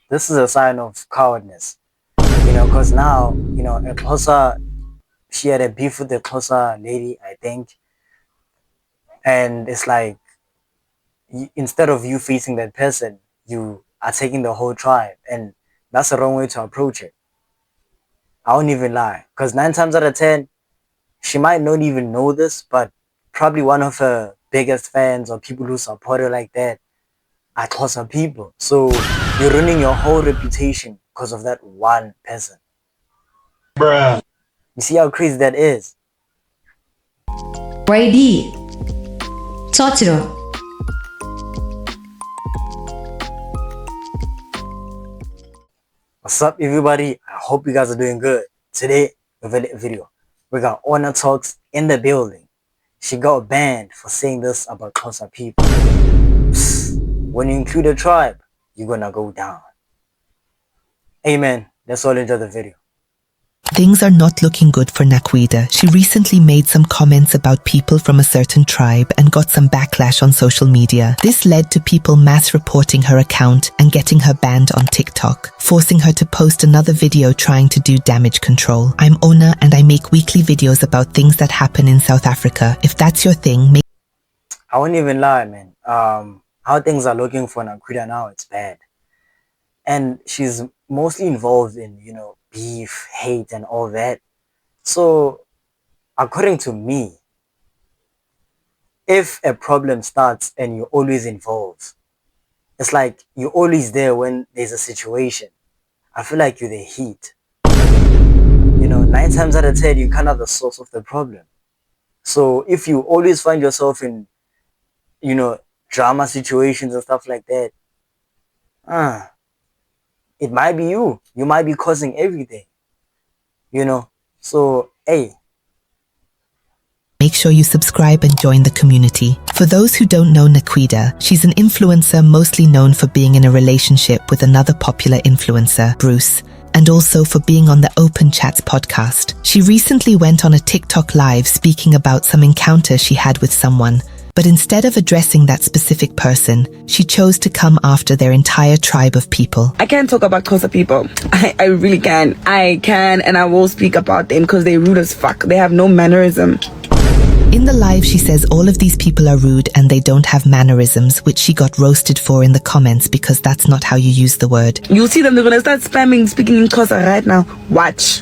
this is a sign of cowardness, because now, a Xhosa, she had a beef with the Xhosa lady, I think, and it's like, instead of you facing that person, you are taking the whole tribe, and that's the wrong way to approach it. I won't even lie, because 9 times out of 10, she might not even know this, but probably one of her biggest fans or people who support her like that are Xhosa people. So you're ruining your whole reputation because of that one person. Bruh. You see how crazy that is? Y.A.D Xhosa. What's up, everybody? I hope you guys are doing good. Today, video, we got Honor Talks in the building. She got banned for saying this about Xhosa people. When you include a tribe, you're gonna go down. Amen. Let's all enjoy the video. Things are not looking good for Y.A.D. She recently made some comments about people from a certain tribe and got some backlash on social media. This led to people mass reporting her account and getting her banned on TikTok, forcing her to post another video trying to do damage control. I'm Ona and I make weekly videos about things that happen in South Africa. If that's your thing, I won't even lie, man. How things are looking for Y.A.D now, it's bad. And she's mostly involved in, beef, hate, and all that. So, according to me, if a problem starts and you're always involved, it's like you're always there when there's a situation. I feel like you're the heat. 9 times out of 10, you're kind of the source of the problem. So, if you always find yourself in, drama situations and stuff like that, it might be you. You might be causing everything. So, hey. Make sure you subscribe and join the community. For those who don't know Y.A.D, she's an influencer mostly known for being in a relationship with another popular influencer, Bruce, and also for being on the Open Chats podcast. She recently went on a TikTok live speaking about some encounter she had with someone, but instead of addressing that specific person, she chose to come after their entire tribe of people. I can't talk about Xhosa people. I really can. I can and I will speak about them because they're rude as fuck. They have no mannerism. In the live, she says all of these people are rude and they don't have mannerisms, which she got roasted for in the comments because that's not how you use the word. You'll see them, they're gonna start spamming, speaking in Xhosa right now. Watch.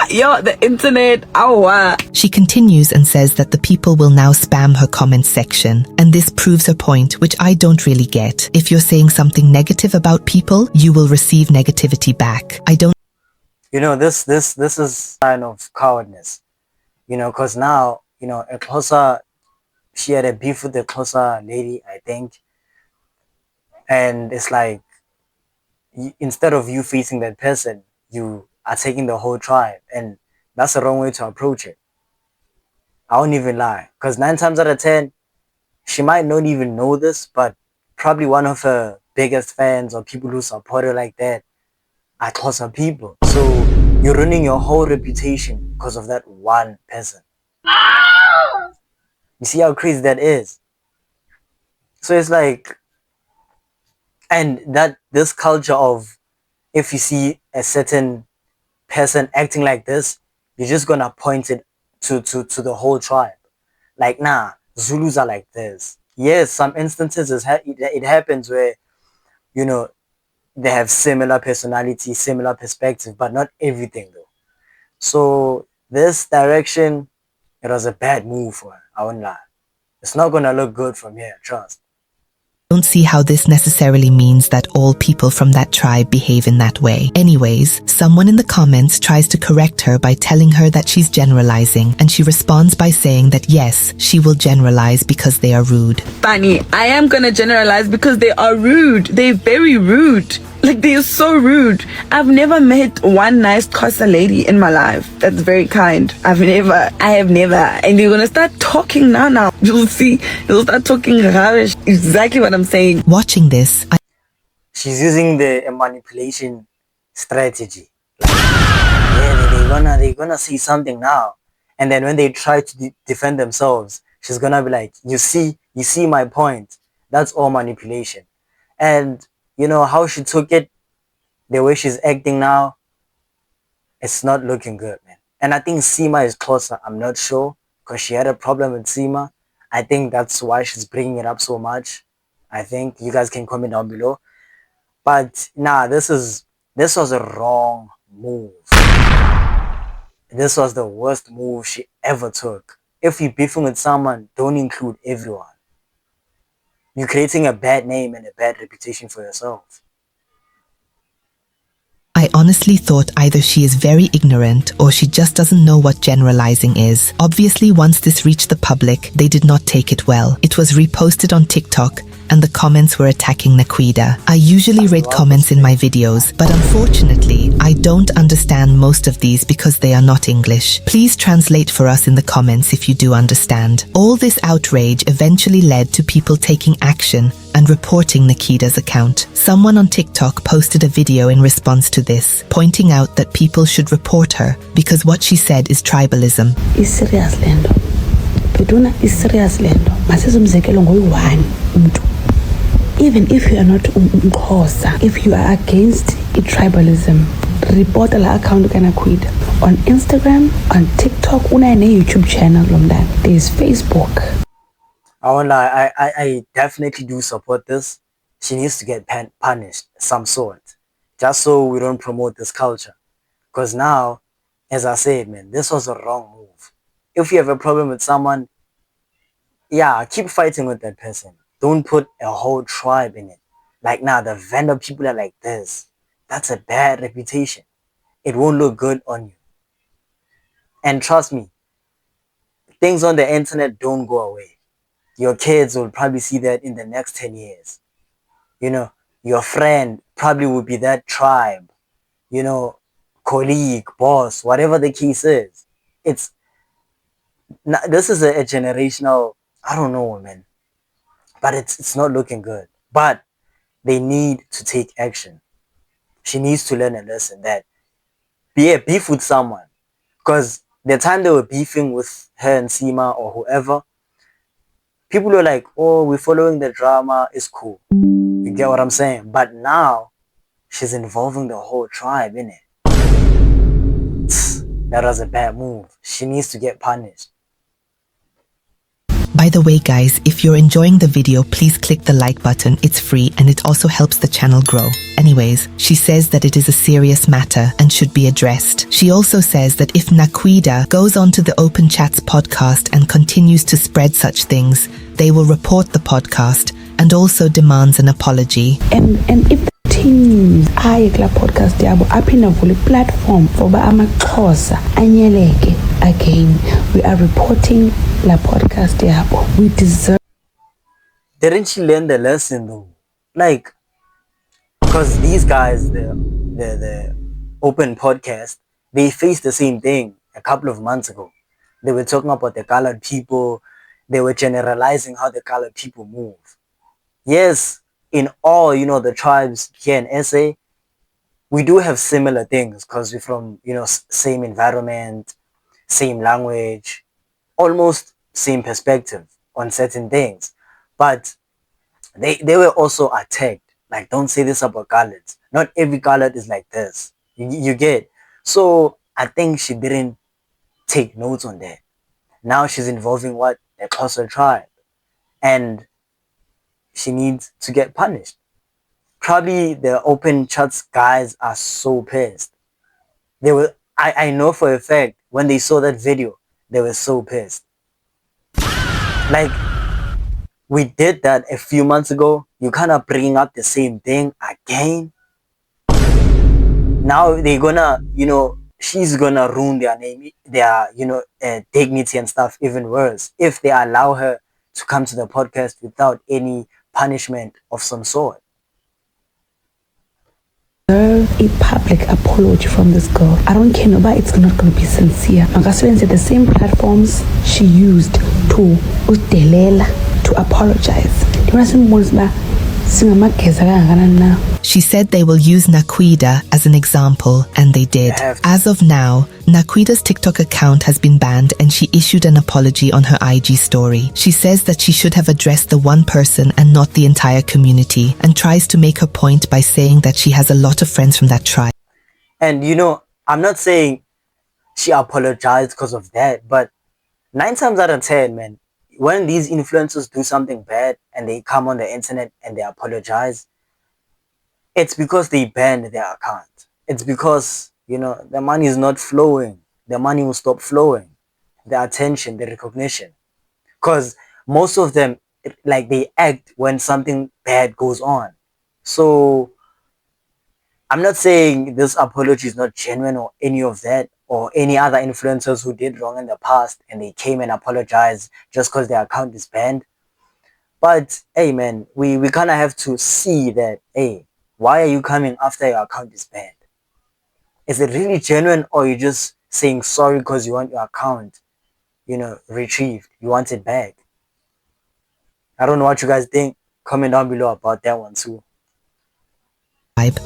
Yo, the internet, ow. She continues and says that the people will now spam her comment section. And this proves her point, which I don't really get. If you're saying something negative about people, you will receive negativity back. I don't. This is a sign of cowardness. Because now, a Xhosa, she had a beef with the Xhosa lady, I think. And it's like, instead of you facing that person, you are taking the whole tribe, and that's the wrong way to approach it. I won't even lie, because 9 times out of 10, she might not even know this, but probably one of her biggest fans or people who support her like that are Xhosa people. So you're ruining your whole reputation because of that one person. You see how crazy that is? So it's like, and that this culture of, if you see a certain person acting like this, you're just gonna point it to the whole tribe. Like, nah, Zulus are like this. Yes, some instances it happens where, they have similar personality, similar perspective, but not everything though. So this direction, it was a bad move for her. I won't lie. It's not gonna look good from here, trust. Don't see how this necessarily means that all people from that tribe behave in that way. Anyways, someone in the comments tries to correct her by telling her that she's generalizing, and she responds by saying that yes, she will generalize because they are rude. Funny, I am gonna generalize because they are rude. They're very rude. Like, they are so rude. I've never met one nice Xhosa lady in my life that's very kind. I have never. And they're gonna start talking now. You'll see, they'll start talking rubbish. Exactly what I'm saying. Watching this, she's using the manipulation strategy. Like, yeah, they're gonna say something now, and then when they try to defend themselves, she's gonna be like, you see my point. That's all manipulation. And you know how she took it, the way she's acting now, it's not looking good, man. And I think Seema is closer. I'm not sure because she had a problem with Seema. I think that's why she's bringing it up so much. I think you guys can comment down below. But nah, this was a wrong move. This was the worst move she ever took. If you're beefing with someone, don't include everyone. You're creating a bad name and a bad reputation for yourself. I honestly thought either she is very ignorant or she just doesn't know what generalizing is. Obviously, once this reached the public, they did not take it well. It was reposted on TikTok and the comments were attacking Nakwida. I usually read comments in my videos, but unfortunately, I don't understand most of these because they are not English. Please translate for us in the comments if you do understand. All this outrage eventually led to people taking action and reporting Nakida's account. Someone on TikTok posted a video in response to this, pointing out that people should report her because what she said is tribalism. Is serious lendo. Beduna is serious lendo. Masizumzekelo ngoyi-1 umuntu. Even if you are not Xhosa, if you are against tribalism, report la account Nakwida on Instagram, on TikTok, una YouTube channel lomdana. There is Facebook. I won't lie, I definitely do support this. She needs to get punished some sort, just so we don't promote this culture. Because now, as I said, man, this was a wrong move. If you have a problem with someone, yeah, keep fighting with that person. Don't put a whole tribe in it. Like now, the vendor people are like this. That's a bad reputation. It won't look good on you. And trust me, things on the internet don't go away. Your kids will probably see that in the next 10 years. You know, your friend probably will be that tribe, you know, colleague, boss, whatever the case is. This is a generational, I don't know, man, but it's not looking good. But they need to take action. She needs to learn a lesson that beef with someone, because the time they were beefing with her and Seema or whoever, people were like, oh, we're following the drama, it's cool. You get what I'm saying? But now, she's involving the whole tribe in it. That was a bad move. She needs to get punished. By the way guys, if you're enjoying the video, please click the like button. It's free and it also helps the channel grow. Anyways, she says that it is a serious matter and should be addressed. She also says that if Nakwida goes on to the Open Chats podcast and continues to spread such things, they will report the podcast, and also demands an apology. And if the teams aye kula podcast yabo aphinda vula platform for ba amaXhosa anyeleke again, we are reporting la podcast yabo. We deserve. Didn't she learn the lesson though? Like, because these guys, the Open podcast, they faced the same thing a couple of months ago. They were talking about the colored people. They were generalizing how the colored people move. Yes, in all, you know, the tribes here in SA, we do have similar things because we're from, you know, same environment, same language, almost same perspective on certain things. But they were also attacked. Like, don't say this about coloreds. Not every colored is like this. You get? So I think she didn't take notes on that. Now she's involving what? The Xhosa tribe. And she needs to get punished. Probably the Open Chats guys are so pissed. They were, I know for a fact, when they saw that video, they were so pissed. Like, we did that a few months ago. You kind of bringing up the same thing again. Now they're gonna, you know, she's gonna ruin their name, their, you know, dignity and stuff even worse if they allow her to come to the podcast without any punishment of some sort. A public apology from this girl. I don't care, but it's not going to be sincere. Makasebenzise the same platforms she used to apologize. singamageza kangakanani na. She said they will use Nakwida as an example, and they did. As of now, Nakwida's TikTok account has been banned and she issued an apology on her IG story. She says that she should have addressed the one person and not the entire community, and tries to make her point by saying that she has a lot of friends from that tribe. And you know, I'm not saying she apologized because of that, but 9 times out of 10, man, when these influencers do something bad and they come on the internet and they apologize, it's because they banned their account. It's because, you know, the money is not flowing. The money will stop flowing. The attention, the recognition. Because most of them, like, they act when something bad goes on. So I'm not saying this apology is not genuine or any of that, or any other influencers who did wrong in the past and they came and apologized just because their account is banned. But hey man, we kind of have to see that, hey, why are you coming after your account is banned? Is it really genuine, or you just saying sorry because you want your account, you know, retrieved? You want it back? I don't know what you guys think. Comment down below about that one too.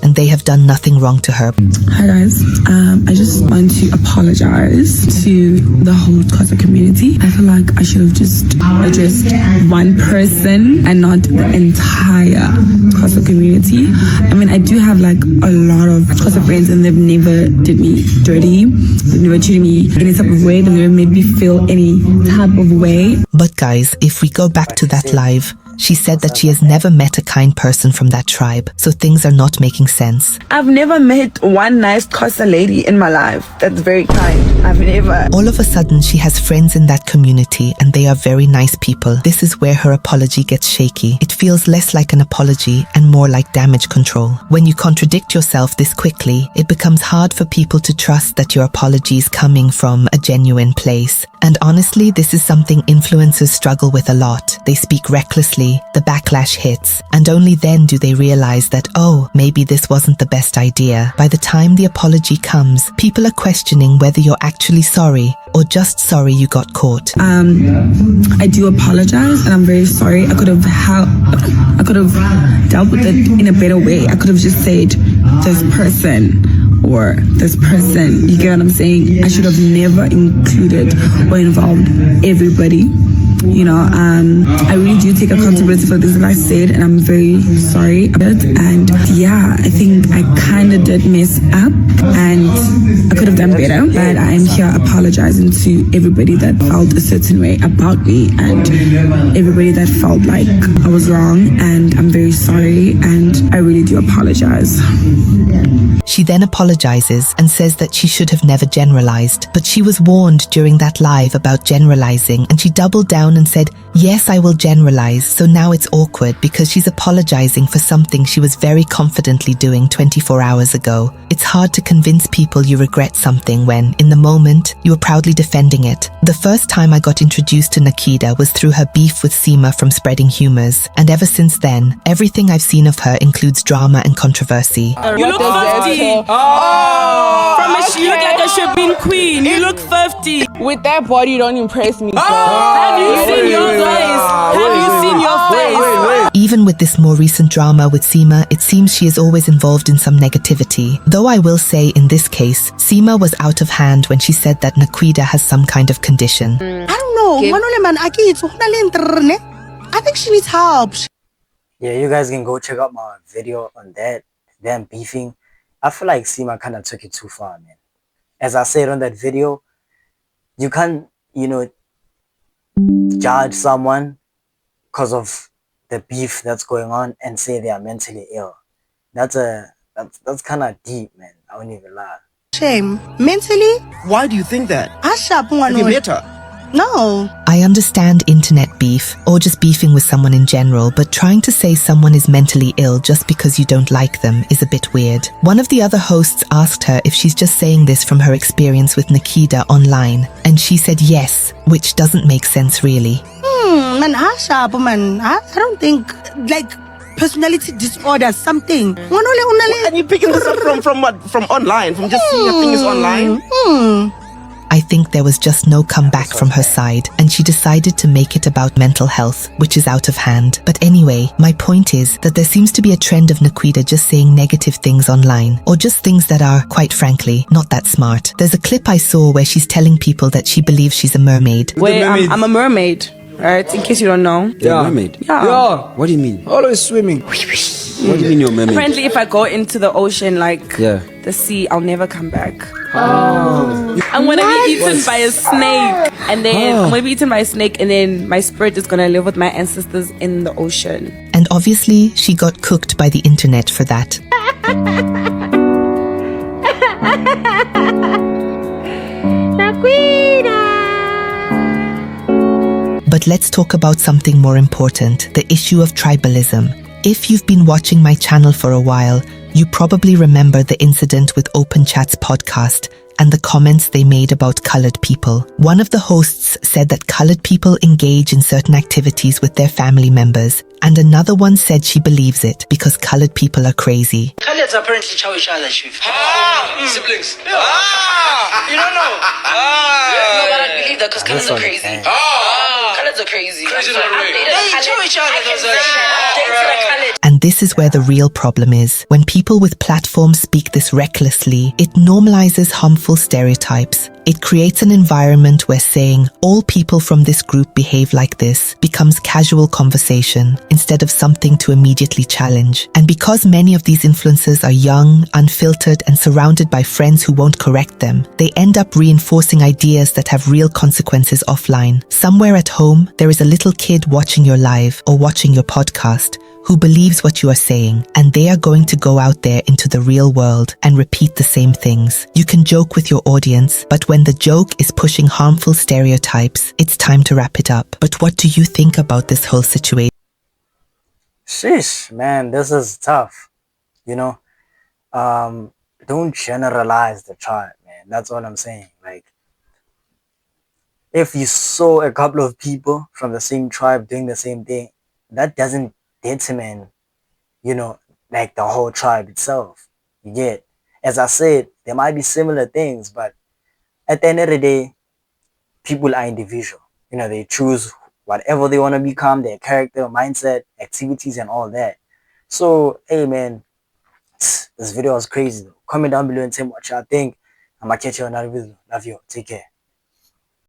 And they have done nothing wrong to her. Hi guys, I just want to apologize to the whole Xhosa community. I feel like I should have just addressed one person and not the entire Xhosa community. I mean, I do have like a lot of Xhosa friends and they've never did me dirty. They've never treated me any type of way. They've never made me feel any type of way. But guys, if we go back to that live, she said that she has never met a kind person from that tribe, so things are not making sense. I've never met one nice Xhosa lady in my life that's very kind. I've never. All of a sudden, she has friends in that community and they are very nice people. This is where her apology gets shaky. It feels less like an apology and more like damage control. When you contradict yourself this quickly, it becomes hard for people to trust that your apology is coming from a genuine place. And honestly, this is something influencers struggle with a lot. They speak recklessly, the backlash hits, and only then do they realize that, oh, maybe this wasn't the best idea. By the time the apology comes, people are questioning whether you're actually sorry or just sorry you got caught. I do apologize and I'm very sorry. I could have dealt with it in a better way. I could have just said this person or this person. You get what I'm saying? I should have never included or involved everybody. You know, I really do take accountability for this that I said, and I'm very sorry about it. And yeah, I think I kind of did mess up and I could have done better, but I am here apologizing to everybody that felt a certain way about me and everybody that felt like I was wrong, and I'm very sorry and I really do apologize. She then apologizes and says that she should have never generalized, but she was warned during that live about generalizing and she doubled down and said, yes, I will generalize. So now it's awkward because she's apologizing for something she was very confidently doing 24 hours ago. It's hard to convince people you regret something when, in the moment, you were proudly defending it. The first time I got introduced to Nakwida was through her beef with Seema from Spreading Humors, and ever since then, everything I've seen of her includes drama and controversy. You look 50. Oh, from a she look like a shopping queen. You look 50. With that body, you don't impress me. Have you seen your face? Have you seen your face? Even with this more recent drama with Seema, it seems she is always involved in some negativity. Though I will say in this case, Seema was out of hand when she said that Nakwida has some kind of condition. I don't know. I think she needs help. Yeah, you guys can go check out my video on that, them beefing. I feel like Seema kind of took it too far, man. As I said on that video, you can't, you know, judge someone because of the beef that's going on and say they are mentally ill. That's kind of deep, man. I won't even lie. Shame. Mentally? Why do you think that? Have you met her? No. I understand internet beef or just beefing with someone in general, but trying to say someone is mentally ill just because you don't like them is a bit weird. One of the other hosts asked her if she's just saying this from her experience with Nakwida online, and she said yes, which doesn't make sense really. Man, I don't think, like, personality disorder, something. And you picking this up from what? From online? From just seeing things online? I think there was just no comeback from her side, and she decided to make it about mental health, which is out of hand. But anyway, my point is that there seems to be a trend of Naquita just saying negative things online, or just things that are, quite frankly, not that smart. There's a clip I saw where she's telling people that she believes she's a mermaid. Wait, I'm a mermaid, right? In case you don't know. You're a mermaid? Yeah. What do you mean? Always swimming. What do you mean you're a mermaid? Apparently, if I go into the ocean, like the sea, I'll never come back. I'm gonna be eaten by a snake, and then I'm gonna be eaten by a snake, and then my spirit is gonna live with my ancestors in the ocean. And obviously, she got cooked by the internet for that. But let's talk about something more important, the issue of tribalism. If you've been watching my channel for a while, you probably remember the incident with Open Chat's podcast and the comments they made about colored people. One of the hosts said that colored people engage in certain activities with their family members, and another one said she believes it because colored people are crazy. Coloreds apparently chow each other, chief. Siblings. You don't know? No, but I believe that because coloreds are crazy. Coloreds are crazy. Crazy in what way? They chow each other. Those are shit. And this is where the real problem is. When people with platforms speak this recklessly, it normalizes harmful stereotypes. It creates an environment where saying, all people from this group behave like this, becomes casual conversation instead of something to immediately challenge. And because many of these influencers are young, unfiltered, and surrounded by friends who won't correct them, they end up reinforcing ideas that have real consequences offline. Somewhere at home, there is a little kid watching your live or watching your podcast who believes what you are saying, and they are going to go out there into the real world and repeat the same things. You can joke with your audience, but when the joke is pushing harmful stereotypes, it's time to wrap it up. But what do you think about this whole situation? Sheesh, man, this is tough. You know, don't generalize the tribe, man. That's all I'm saying. Like, if you saw a couple of people from the same tribe doing the same thing, that doesn't determine, you know, like the whole tribe itself. You get, as I said, there might be similar things, but at the end of the day, people are individual. You know, they choose whatever they want to become, their character, mindset, activities, and all that. So, hey, man, this video was crazy, though. Comment down below and tell me what y'all think. I'm going to catch you on another video. Love you. Take care.